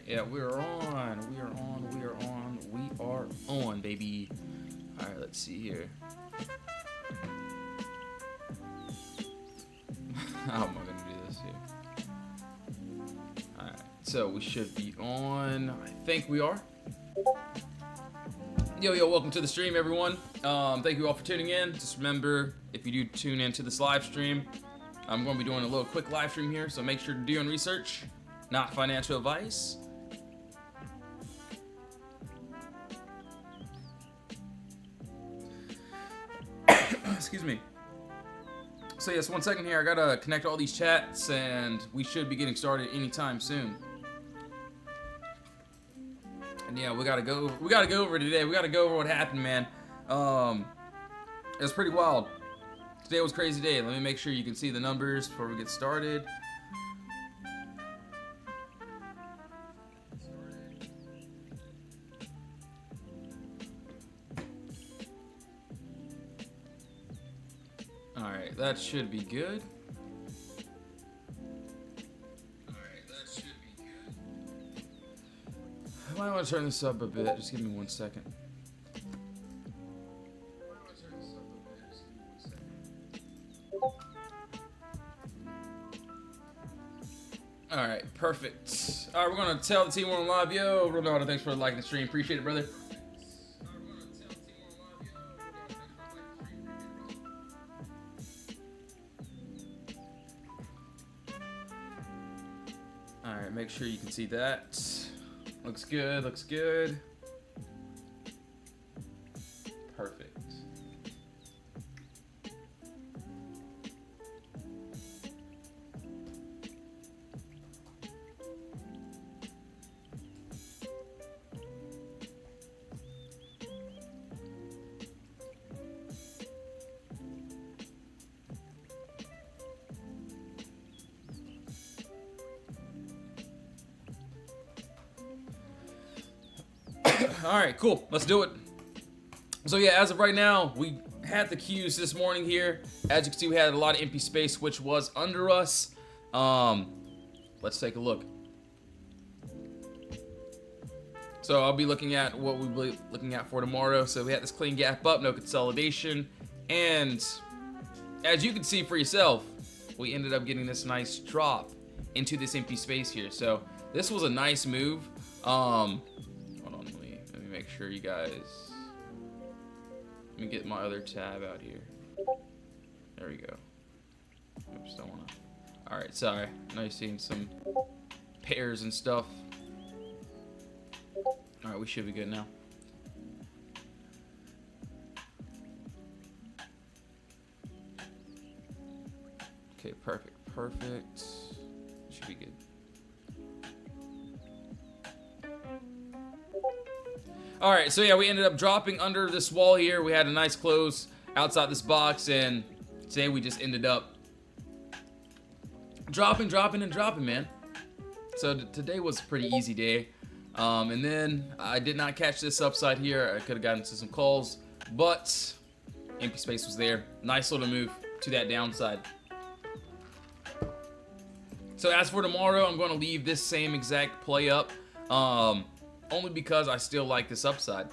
Yeah, we are on. We are on. We are on. We are on, baby. All right, let's see here. How am I gonna do this here? All right, so we should be on. I think we are. Yo, welcome to the stream, everyone. Thank you all for tuning in. Just remember, if you do tune into this live stream, I'm going to be doing a little quick live stream here, so make sure to do your own research, not financial advice. Excuse me. So yes, 1 second here. I gotta connect all these chats, and we should be getting started anytime soon. And yeah, we gotta go over today. We gotta go over what happened, man. It was pretty wild. Today was a crazy day. Let me make sure you can see the numbers before we get started. All right, that should be good. I might want to turn this up a bit. Just give me 1 second. Alright, perfect. Alright, we're going to tell the team we're on live. Yo, Ronaldo, thanks for liking the stream. Appreciate it, brother. Alright, make sure you can see that. Looks good, looks good. Perfect. Alright, cool. Let's do it. So yeah, as of right now, we had the queues this morning here. As you can see, we had a lot of empty space, which was under us. Let's take a look. So I'll be looking at what we'll be looking at for tomorrow. So we had this clean gap up, no consolidation. And as you can see for yourself, we ended up getting this nice drop into this empty space here. So this was a nice move. Make sure you guys, let me get my other tab out here. There we go. Oops, don't wanna. All right, sorry. Now you're seeing some pairs and stuff. All right, we should be good now. Okay, perfect. Should be good. Alright, so yeah, we ended up dropping under this wall here. We had a nice close outside this box, and today we just ended up dropping, man. So today was a pretty easy day. And then I did not catch this upside here. I could have gotten to some calls, but empty space was there. Nice little move to that downside. So as for tomorrow, I'm going to leave this same exact play up. Only because I still like this upside.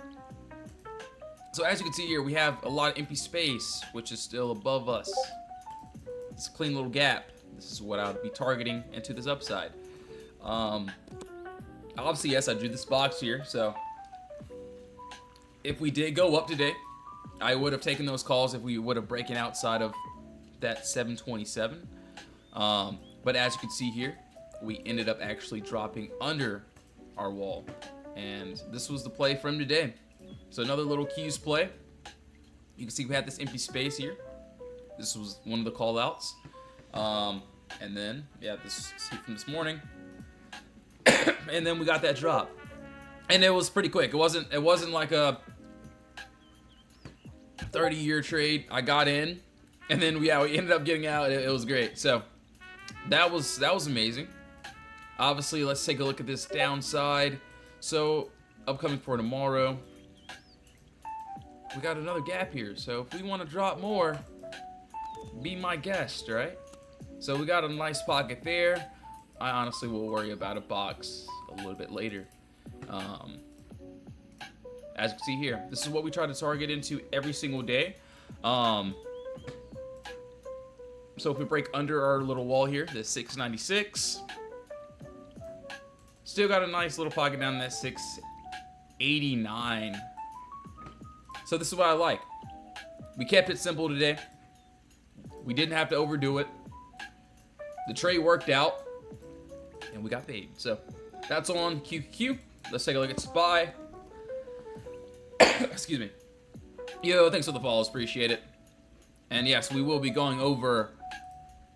So as you can see here, we have a lot of empty space, which is still above us. It's a clean little gap. This is what I would be targeting into this upside. Obviously, yes, I drew this box here. So if we did go up today, I would have taken those calls if we would have broken outside of that 727. But as you can see here, we ended up actually dropping under our wall. And this was the play from today. So another little keys play. You can see we had this empty space here. This was one of the call outs. And then, yeah, this is from this morning. And then we got that drop. And it was pretty quick. It wasn't like a 30-year trade. I got in, and then we ended up getting out. It was great. So that was amazing. Obviously, let's take a look at this downside. So, upcoming for tomorrow, we got another gap here. So, if we want to drop more, be my guest, right? So, we got a nice pocket there. I honestly will worry about a box a a little bit later. As you can see here, this is what we try to target into every single day. So if we break under our little wall here, the 696, still got a nice little pocket down that 689. So this is what I like. We kept it simple today. We didn't have to overdo it. The trade worked out, and we got paid. So that's on QQQ. Let's take a look at SPY. Excuse me. Yo, thanks for the follows. Appreciate it. And yes, we will be going over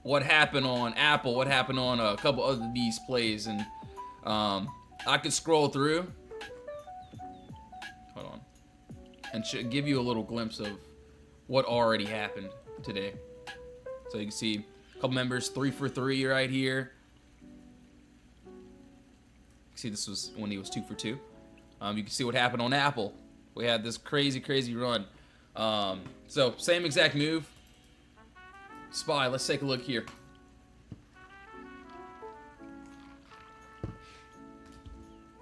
what happened on Apple, what happened on a couple other of these plays, and I could scroll through. Hold on. And should give you a little glimpse of what already happened today. So you can see a couple members 3 for 3 right here. See, this was when he was 2 for 2. You can see what happened on Apple. We had this crazy run. So same exact move. SPY, let's take a look here.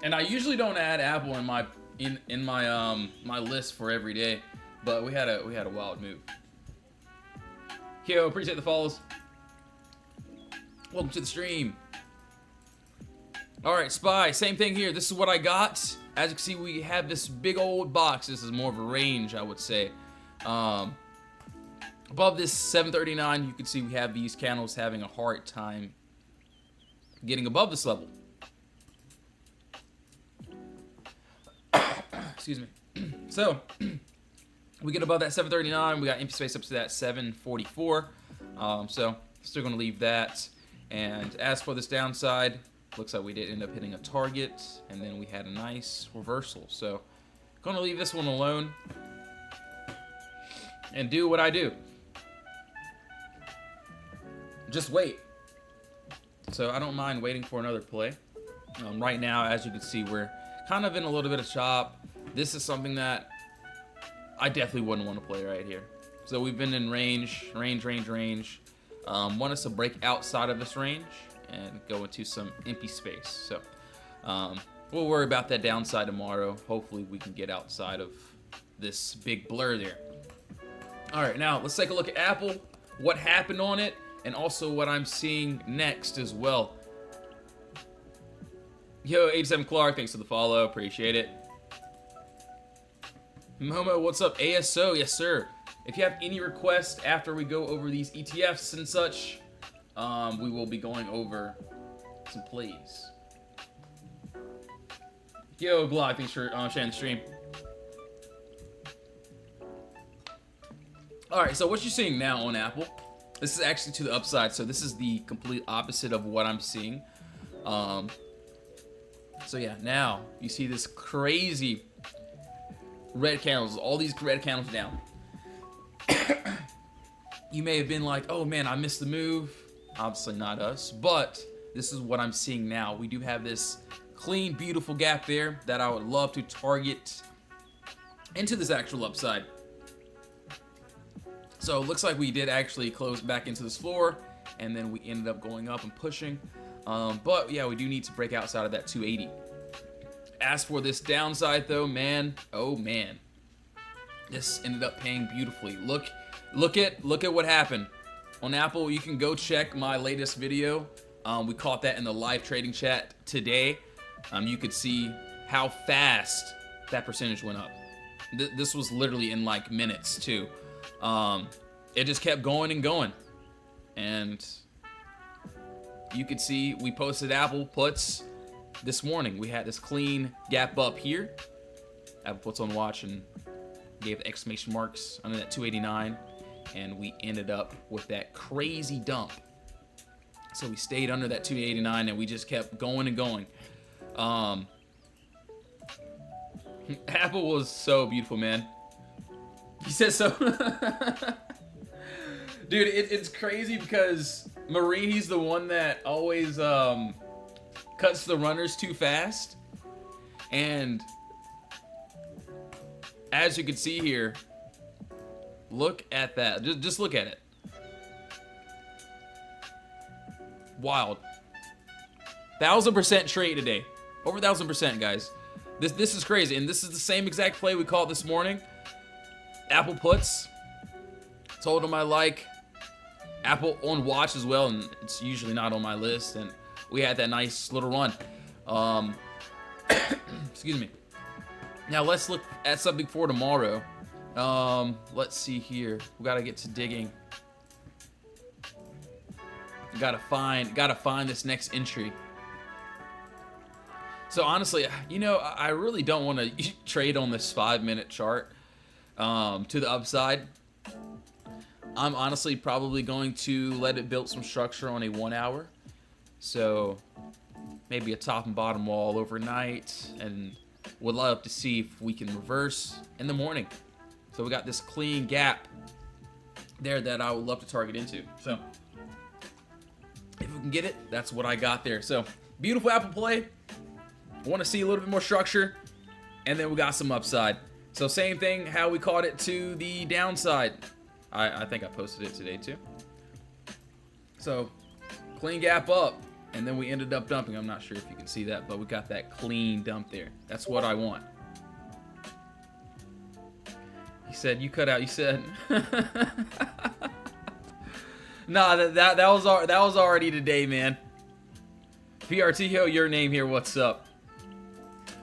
And I usually don't add Apple in my my list for every day, but we had a wild move. Yo, appreciate the follows. Welcome to the stream. All right, SPY, same thing here. This is what I got. As you can see, we have this big old box. This is more of a range, I would say. Above this 739, you can see we have these candles having a hard time getting above this level. Excuse me. So, we get above that 739. We got empty space up to that 744. So, still going to leave that. And as for this downside, looks like we did end up hitting a target, and then we had a nice reversal. So, gonna leave this one alone and do what I do. Just wait. So I don't mind waiting for another play. Right now, as you can see, we're kind of in a little bit of chop. This is something that I definitely wouldn't want to play right here. So we've been in range. Want us to break outside of this range and go into some empty space. So we'll worry about that downside tomorrow. Hopefully we can get outside of this big blur there. All right, now let's take a look at Apple, what happened on it, and also what I'm seeing next as well. Yo, 87 Clark, thanks for the follow, appreciate it. Momo, what's up? ASO, yes sir. If you have any requests after we go over these ETFs and such, we will be going over some plays. Yo, Glock, thanks for sharing the stream. Alright, so what you're seeing now on Apple, this is actually to the upside, so this is the complete opposite of what I'm seeing. So yeah, now you see this crazy red candles, all these red candles down. You may have been like, oh man, I missed the move. Obviously not us, but this is what I'm seeing now. We do have this clean, beautiful gap there that I would love to target into this actual upside. So it looks like we did actually close back into this floor, and then we ended up going up and pushing. But yeah, we do need to break outside of that 280. As for this downside though, man, oh man, this ended up paying beautifully. Look at what happened. On Apple, you can go check my latest video. We caught that in the live trading chat today. You could see how fast that percentage went up. This was literally in like minutes too. It just kept going and going. And you could see we posted Apple puts this morning. We had this clean gap up here. Apple puts on watch and gave the exclamation marks under that 289. And we ended up with that crazy dump. So we stayed under that 289 and we just kept going and going. Apple was so beautiful, man. He says so. Dude, it's crazy because Marini's the one that always cuts the runners too fast. And as you can see here, look at that. Just look at it. Wild. 1000% trade today. Over 1,000%, guys. This is crazy, and this is the same exact play we called this morning. Apple puts. Told him I like Apple on watch as well, and it's usually not on my list. And we had that nice little run. Excuse me. Now let's look at something for tomorrow. Let's see here. We gotta get to digging. Gotta find this next entry. So honestly, you know, I really don't want to trade on this 5-minute chart to the upside. I'm honestly probably going to let it build some structure on a 1 hour. So maybe a top and bottom wall overnight, and would love to see if we can reverse in the morning. So we got this clean gap there that I would love to target into. So if we can get it, that's what I got there. So beautiful Apple play. I want to see a little bit more structure, and then we got some upside. So same thing, how we caught it to the downside. I think I posted it today too. So clean gap up, and then we ended up dumping. I'm not sure if you can see that, but we got that clean dump there. That's what I want. He said, you cut out, you said. Nah, that was already today, man. PRTO, your name here, what's up?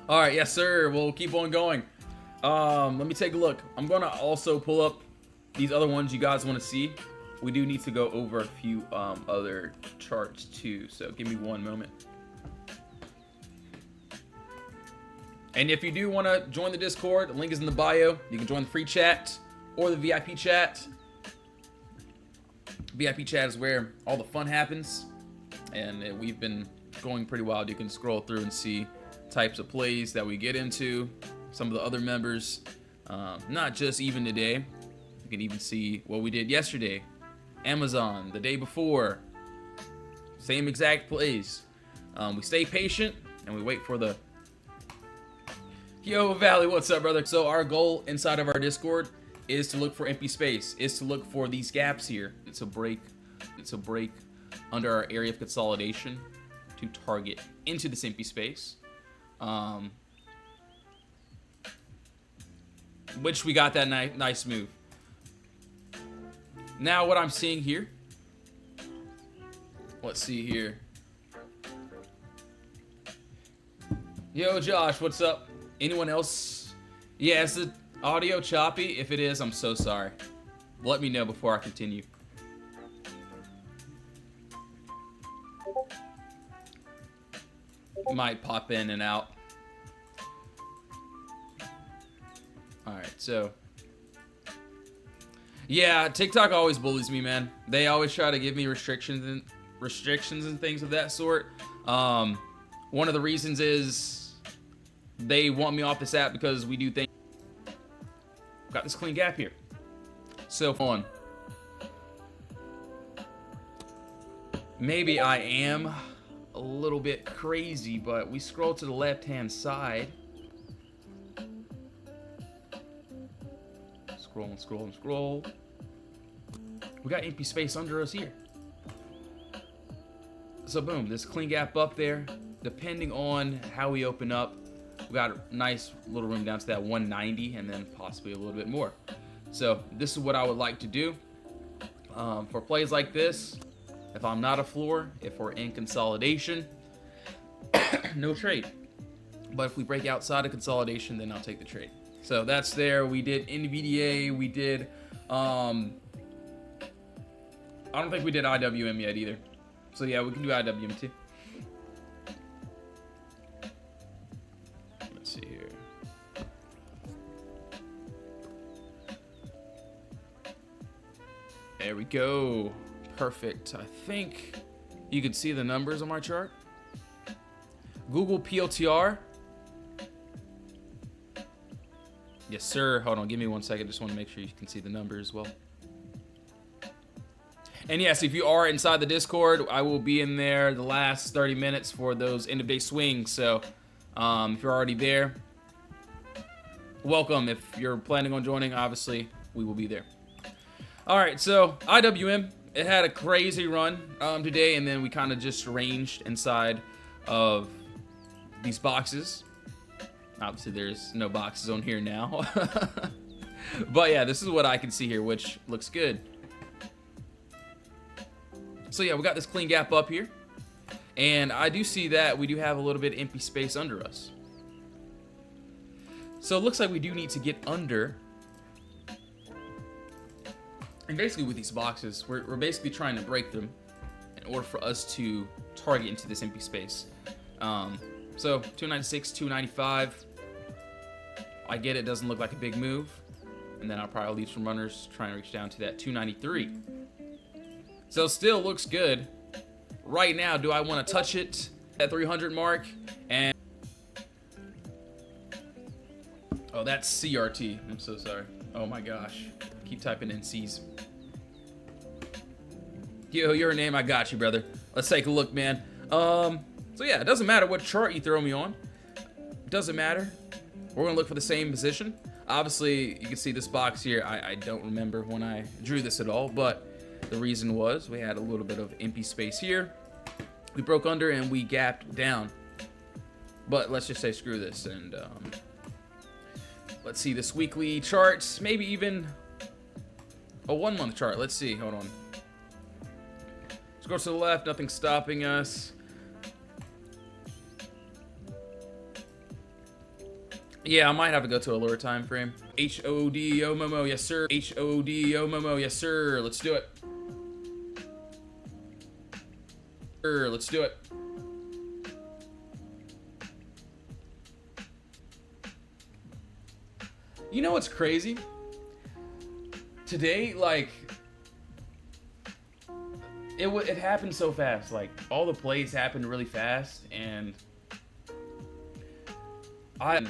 All right, yes, sir. We'll keep on going. Let me take a look. I'm gonna also pull up these other ones you guys want to see. We do need to go over a few other charts too, so give me one moment. And if you do want to join the Discord, the link is in the bio. You can join the free chat or the VIP chat. VIP chat is where all the fun happens, and we've been going pretty wild. You can scroll through and see types of plays that we get into, some of the other members, not just even today. You can even see what we did yesterday, Amazon, the day before, same exact plays. We stay patient and we wait for the Yo Valley, what's up, brother? So our goal inside of our Discord is to look for empty space, is to look for these gaps here. It's a break under our area of consolidation to target into this empty space. Which we got that nice move. Now what I'm seeing here, let's see here. Yo Josh, what's up? Anyone else? Yeah, is the audio choppy? If it is, I'm so sorry. Let me know before I continue. Might pop in and out. Alright, so yeah, TikTok always bullies me, man. They always try to give me restrictions and things of that sort. One of the reasons is they want me off this app because we do things. Got this clean gap here. So fun. Maybe I am a little bit crazy, but we scroll to the left-hand side. Scroll and scroll and scroll. We got empty space under us here. So boom, this clean gap up there. Depending on how we open up, we got a nice little room down to that 190 and then possibly a little bit more. So this is what I would like to do. For plays like this, if I'm not a floor, if we're in consolidation, no trade. But if we break outside of consolidation, then I'll take the trade. So that's there. We did NVDA. We did, I don't think we did IWM yet either. So yeah, we can do IWM too. Let's see here. There we go. Perfect. I think you can see the numbers on my chart. Google PLTR. Yes, sir. Hold on. Give me 1 second. Just want to make sure you can see the numbers as well. And yes, if you are inside the Discord, I will be in there the last 30 minutes for those end of day swings. So if you're already there, welcome. If you're planning on joining, obviously, we will be there. All right, so IWM, it had a crazy run today, and then we kind of just ranged inside of these boxes. Obviously, there's no boxes on here now. But yeah, this is what I can see here, which looks good. So yeah, we got this clean gap up here. And I do see that we do have a little bit of empty space under us. So it looks like we do need to get under. And basically with these boxes, we're basically trying to break them in order for us to target into this empty space. So 296, 295. I get it doesn't look like a big move. And then I'll probably leave some runners trying to reach down to that 293. So still looks good. Right now, do I want to touch it at 300 mark? And oh, that's CRT. I'm so sorry. Oh my gosh. Keep typing in C's. Yo, your name, I got you, brother. Let's take a look, man. So yeah, it doesn't matter what chart you throw me on. Doesn't matter. We're gonna look for the same position. Obviously, you can see this box here. I don't remember when I drew this at all, but the reason was we had a little bit of empty space here. We broke under and we gapped down. But let's just say screw this and let's see this weekly charts, maybe even a 1 month chart. Let's see, hold on. Let's go to the left, nothing stopping us. Yeah, I might have to go to a lower time frame. HOD, oh Momo, yes sir. HOD, oh Momo, yes sir. Let's do it. Let's do it. You know what's crazy? Today, like, it happened so fast. Like, all the plays happened really fast, and I,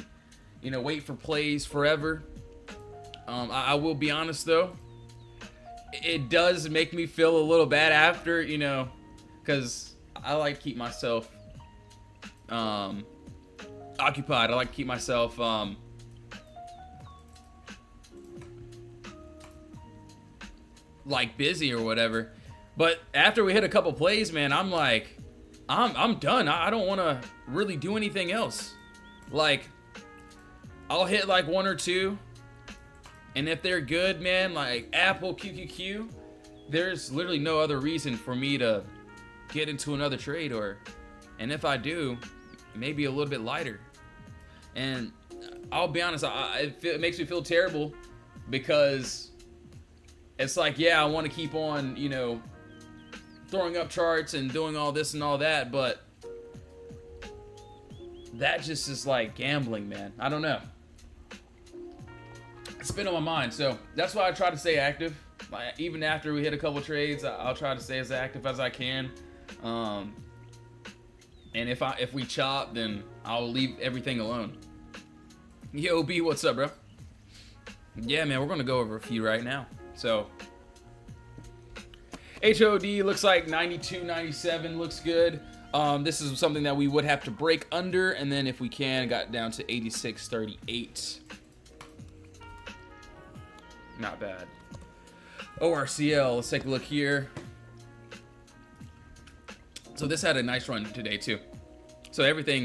wait for plays forever. I will be honest though, it does make me feel a little bad after, because I like to keep myself occupied. I like to keep myself like busy or whatever. But after we hit a couple plays, man, I'm like, I'm done. I don't want to really do anything else. Like, I'll hit like 1 or 2, and if they're good, man, like Apple, QQQ, there's literally no other reason for me to get into another trade, and if I do, maybe a little bit lighter. And I'll be honest, it makes me feel terrible because it's like, yeah, I want to keep on, throwing up charts and doing all this and all that, but that just is like gambling, man. I don't know. It's been on my mind, so that's why I try to stay active. Even after we hit a couple trades, I'll try to stay as active as I can. And if we chop, then I'll leave everything alone. Yo, B, what's up, bro? Yeah, man, we're gonna go over a few right now. So HOD looks like 92, 97 looks good. This is something that we would have to break under, and then if we can, got down to 86.38. Not bad. ORCL, let's take a look here. So this had a nice run today too. So everything